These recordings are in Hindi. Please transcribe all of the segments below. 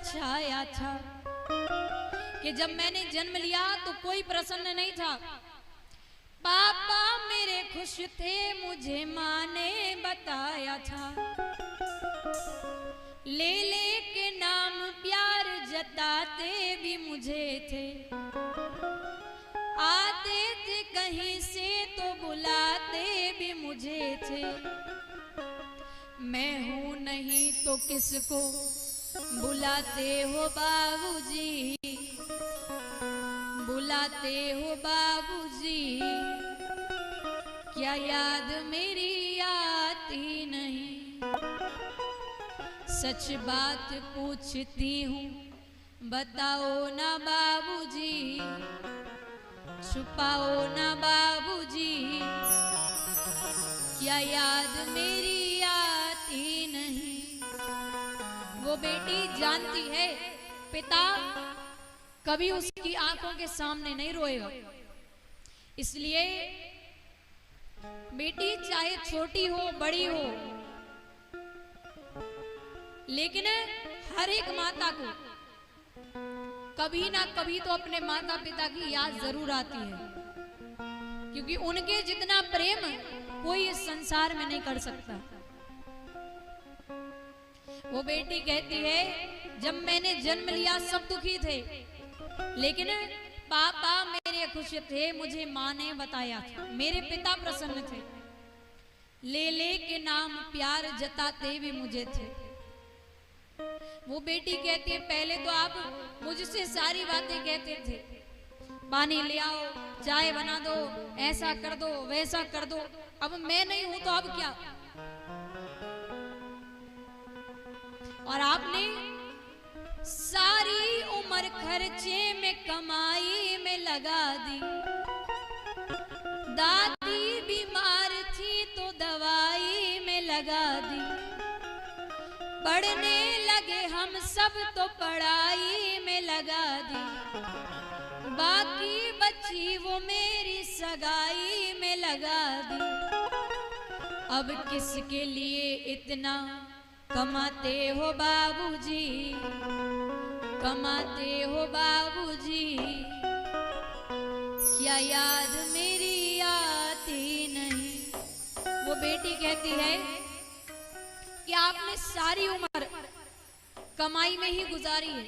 छाया था कि जब मैंने जन्म लिया तो कोई प्रसन्न नहीं था। पापा मेरे खुश थे, मुझे माँ ने बताया था। ले ले के नाम प्यार जताते भी मुझे थे। आते थे कहीं से तो बुलाते भी मुझे थे। मैं हूँ नहीं तो किसको बुलाते हो बाबूजी, बुलाते हो बाबूजी। क्या याद मेरी आती नहीं? सच बात पूछती हूँ, बताओ ना बाबूजी, छुपाओ ना बाबूजी। क्या याद मेरी आती नहीं? वो बेटी जानती है पिता कभी उसकी आंखों के सामने नहीं रोएगा, इसलिए बेटी चाहे छोटी हो बड़ी हो, लेकिन हर एक माता को कभी ना कभी तो अपने माता पिता की याद जरूर आती है, क्योंकि उनके जितना प्रेम कोई इस संसार में नहीं कर सकता। वो बेटी कहती है जब मैंने जन्म लिया सब दुखी थे, लेकिन पापा मेरे खुश थे, मुझे माँ ने बताया था। मेरे पिता प्रसन्न थे, ले ले के नाम प्यार जताते भी मुझे थे। वो बेटी कहती है पहले तो आप मुझसे सारी बातें कहते थे, पानी ले आओ, चाय बना दो, ऐसा कर दो, वैसा कर दो। अब मैं नहीं हूं तो अब क्या? और आपने सारी उम्र खर्चे में कमाई में लगा दी। दादी बीमार थी तो दवाई में लगा दी। पढ़ने लगे हम सब तो पढ़ाई में लगा दी। बाकी बच्ची वो मेरी सगाई में लगा दी। अब किसके लिए इतना कमाते हो बाबूजी, कमाते हो बाबूजी। क्या याद मेरी आती नहीं? वो बेटी कहती है कि आपने सारी उम्र कमाई में ही गुजारी है।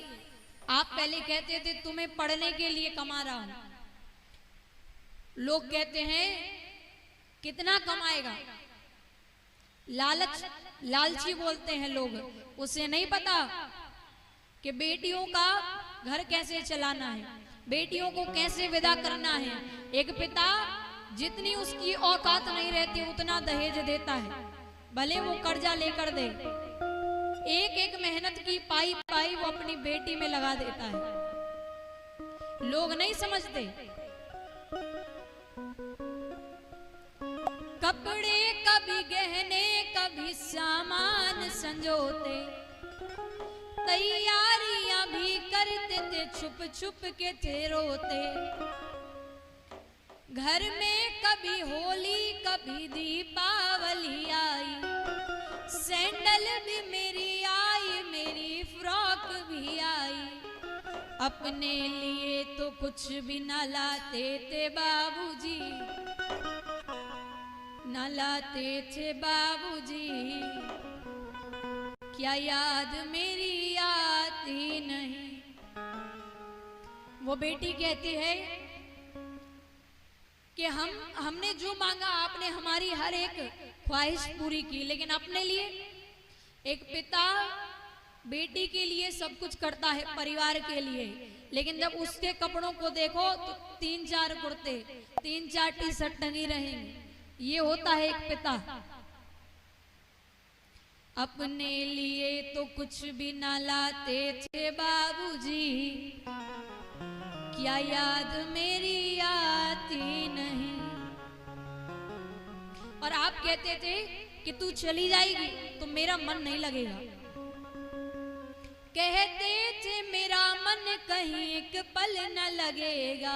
आप पहले कहते थे तुम्हें पढ़ने के लिए कमा रहा हूं, लोग कहते हैं कितना कमाएगा, लालची बोलते हैं लोग। उसे नहीं पता कि बेटियों का घर कैसे चलाना है, बेटियों को कैसे विदा करना है। एक पिता जितनी उसकी औकात नहीं रहती उतना दहेज देता है, भले वो कर्जा लेकर दे। एक एक मेहनत की पाई पाई वो अपनी बेटी में लगा देता है। लोग नहीं समझते। कपड़े कभी गहने कभी सामान संजोते, तैयारियां भी करते थे छुप छुप के थे रोते। घर में कभी होली कभी दीपावली आई, सैंडल भी मेरी आई, मेरी फ्रॉक भी आई। अपने लिए तो कुछ भी न लाते थे बाबूजी, न लाते थे बाबूजी। क्या याद मेरी आती नहीं? वो बेटी कहती है कि हमने जो मांगा आपने हमारी हर एक ख्वाहिश पूरी की, लेकिन अपने लिए एक पिता बेटी के लिए सब कुछ करता है परिवार के लिए, लेकिन जब उसके कपड़ों को देखो तो 3-4 कुर्ते 3-4 टी-शर्ट टंगी रहेंगी। ये होता है एक पिता। अपने लिए तो कुछ भी ना लाते थे बाबूजी, क्या याद मेरी आती नहीं? और आप कहते थे कि तू चली जाएगी तो मेरा मन नहीं लगेगा। कहते थे मेरा मन कहीं एक पल न लगेगा।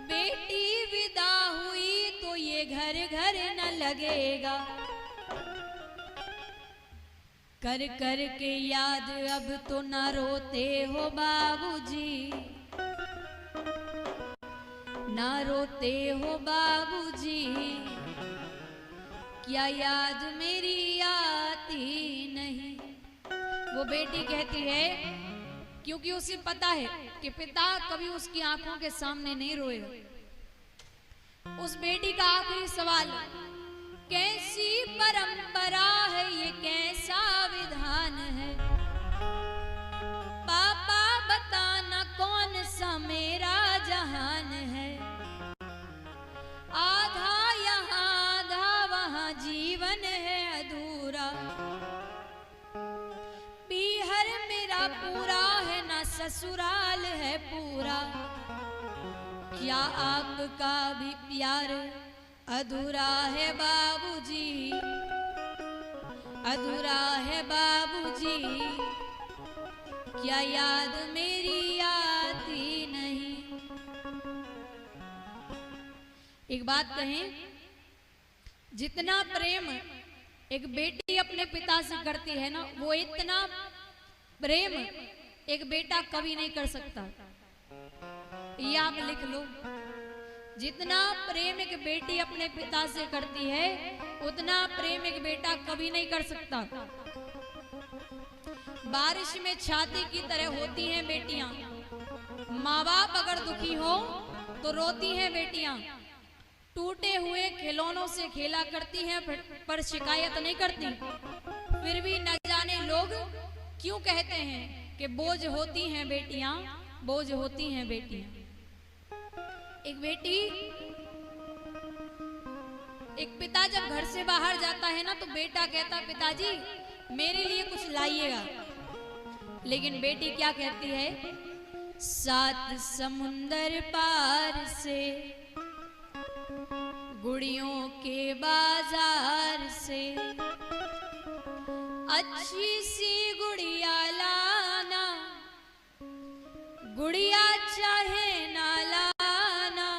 बेटी विदा हुई तो ये घर घर न लगेगा। कर कर के याद अब तो न रोते हो बाबूजी, न रोते हो बाबूजी, क्या याद मेरी आती नहीं। वो बेटी कहती है, क्योंकि उसे पता है कि पिता कभी उसकी आंखों के सामने नहीं रोएगा। उस बेटी का आखिरी सवाल, कैसी परंपरा है ये, कैसा विधान है, पापा बताना कौन सा मेरा जहान है। आधा यहाँ आधा वहाँ जीवन है अधूरा, पीहर मेरा पूरा है ना ससुराल है पूरा, क्या आपका भी प्यार अधूरा है बाबूजी, अधूरा है बाबूजी, क्या याद मेरी आती नहीं। एक बात कहें, जितना प्रेम एक बेटी अपने पिता से करती है ना, वो इतना प्रेम एक बेटा कभी नहीं कर सकता। ये आप लिख लो, जितना प्रेम एक बेटी अपने पिता से करती है, उतना प्रेम एक बेटा कभी नहीं कर सकता। बारिश में छाती की तरह होती हैं बेटियां, माँ बाप अगर दुखी हो तो रोती हैं बेटियां, टूटे हुए खिलौनों से खेला करती हैं पर शिकायत नहीं करती। फिर भी न जाने लोग क्यों कहते हैं कि बोझ होती हैं बेटियां, बोझ होती हैं बेटियां। एक बेटी, एक पिता जब घर से बाहर जाता है ना, तो बेटा कहता, पिताजी मेरे लिए कुछ लाइएगा। लेकिन बेटी क्या कहती है, 7 समुंदर पार से, गुड़ियों के बाजार से, अच्छी सी गुड़िया लाना, गुड़िया चाहे ना लाना,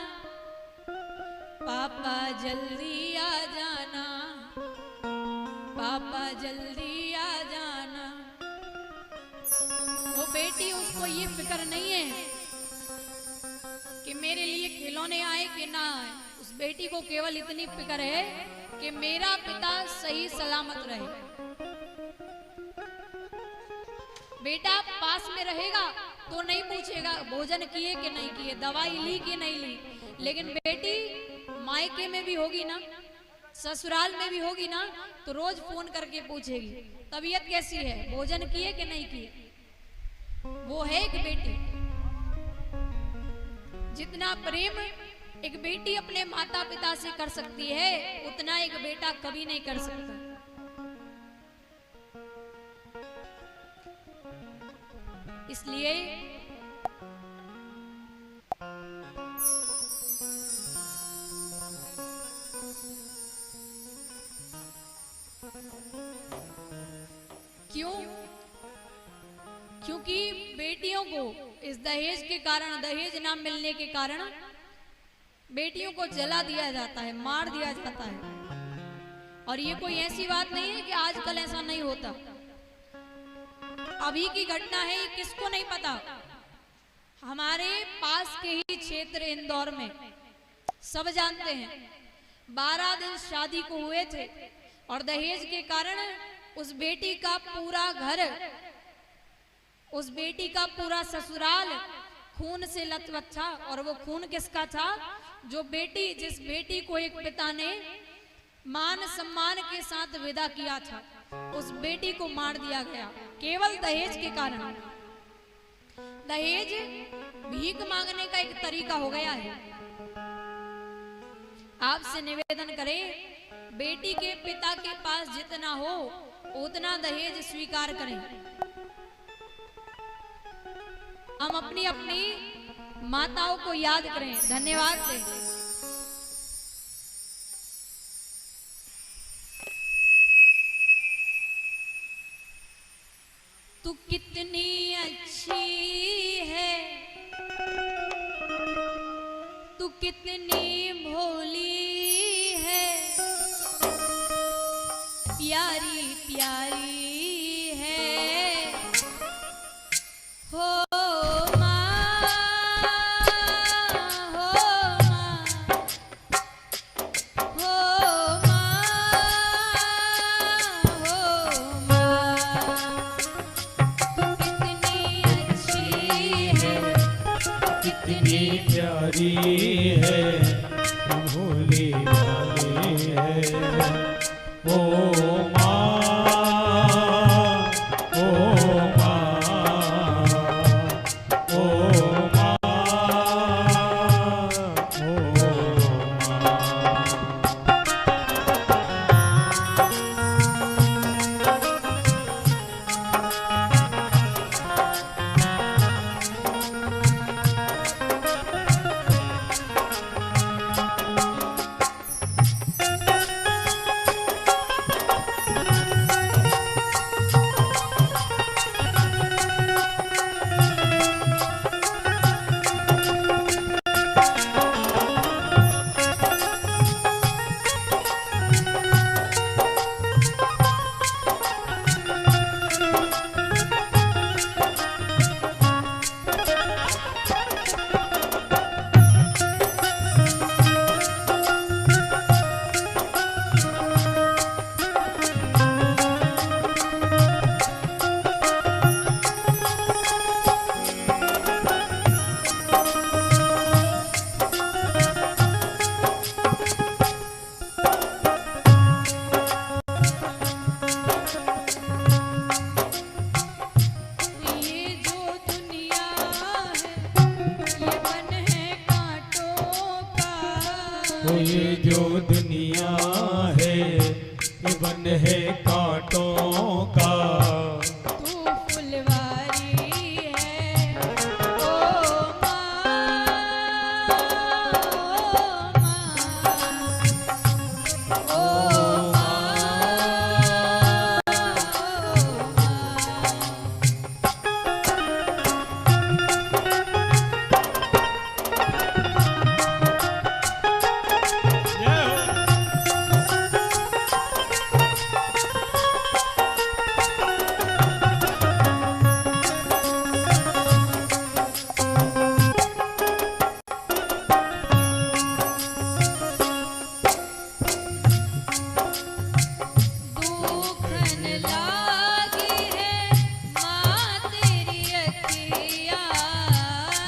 पापा जल्दी आ जाना, पापा जल्दी आ जाना। वो बेटी, उसको ये फिक्र नहीं है कि मेरे लिए खिलौने आए कि ना आए। उस बेटी को केवल इतनी फिक्र है कि मेरा पिता सही सलामत रहे। बेटा पास में रहेगा तो नहीं पूछेगा भोजन किए कि नहीं किए, दवाई ली कि नहीं ली। लेकिन बेटी मायके में भी होगी ना, ससुराल में भी होगी ना, तो रोज फोन करके पूछेगी तबीयत कैसी है, भोजन किए कि नहीं किए। वो है एक बेटी। जितना प्रेम एक बेटी अपने माता पिता से कर सकती है, उतना एक बेटा कभी नहीं कर सकता। इसलिए क्योंकि बेटियों को इस दहेज के कारण, दहेज ना मिलने के कारण बेटियों को जला दिया जाता है, मार दिया जाता है। और ये कोई ऐसी बात नहीं है कि आजकल ऐसा नहीं होता। अभी की घटना है, ये किसको नहीं पता। हमारे पास के ही क्षेत्र इंदौर में सब जानते हैं। 12 दिन शादी को हुए थे और दहेज के कारण उस बेटी का पूरा घर, उस बेटी का पूरा ससुराल खून से लथपथ था। और वो खून किसका था? जो बेटी, जिस बेटी को एक पिता ने मान सम्मान के साथ विदा किया था, उस बेटी को मार दिया गया केवल दहेज के कारण। दहेज भीख मांगने का एक तरीका हो गया है। आपसे निवेदन करें, बेटी के पिता के पास जितना हो उतना दहेज स्वीकार करें। हम अपनी अपनी माताओं को याद करें, धन्यवाद दें। तू कितनी अच्छी है, तू कितनी भोली है, प्यारी प्यारी जीवन है कांटों का, तू फुलवारी है ओ माँ, ओ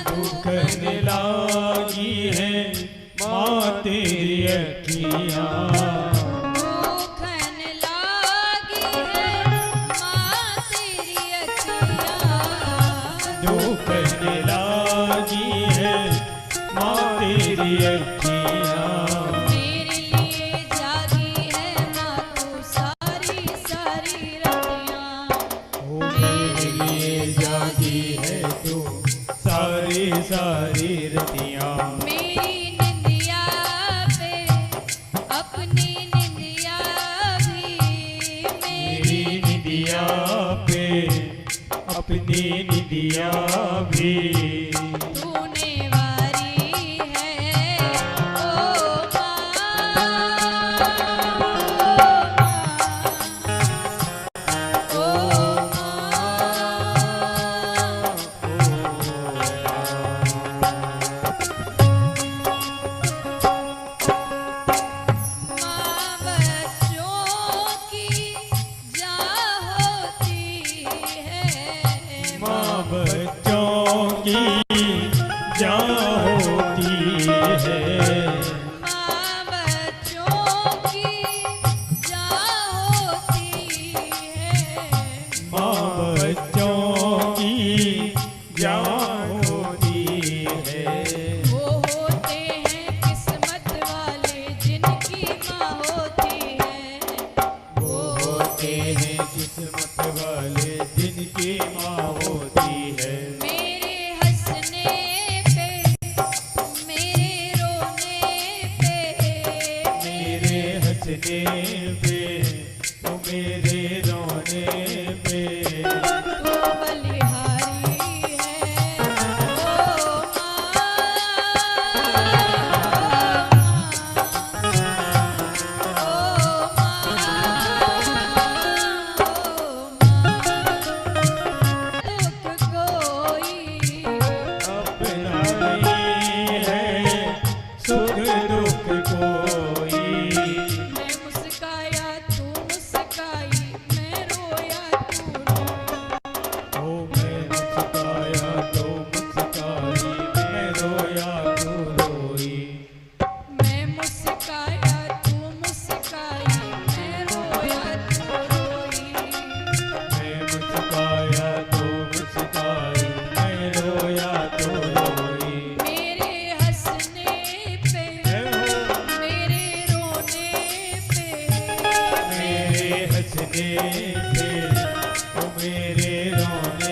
दुखन लागी है माँ तेरी अखियाँ, दुखन लागी है माँ तेरी अखियाँ, दुखन लागी है माँ तेरी अखियाँ, मेरे लिए जागी है माँ तू सारी सारी रतियाँ, ओ मेरे लिए जागी है तू सारी सारी रतियाँ, मेरी निंदिया पे अपनी निंदिया भी, मेरी निदिया पे अपनी निदिया भी, तूने वारी है ओ माँ बच्चों की जान होती है, माँ बच्चों की जान होती है, माँ बच्चों की जान होती है, माँ बच्चों की जान होती है, वो होते हैं किस्मत वाले जिनकी माँ होती है, वो होते हैं किस्मत वाले जिनकी माँ होती है, मेरे हंसने पे मेरे रोने पे, मेरे हंसने पे तो मेरे रोने पे, तू बलिहारी है ओ दुख कोई अपना नहीं है सुख दुख कोई, मैं मुस्काया तू मुस्काई, मैं रोया तू रोई, ओ मैं मुस्काया तो मुस्काई, मैं रोया तो रोई, मैं मुस्काया तू मुस्काई, मैं रोया तू रोई, मैं मुस्काया तो मुस्काई, मैं रोया तो रोई, मेरे हंसने पे मेरे रोने पे, मेरे हंसने पे तो मेरे रोने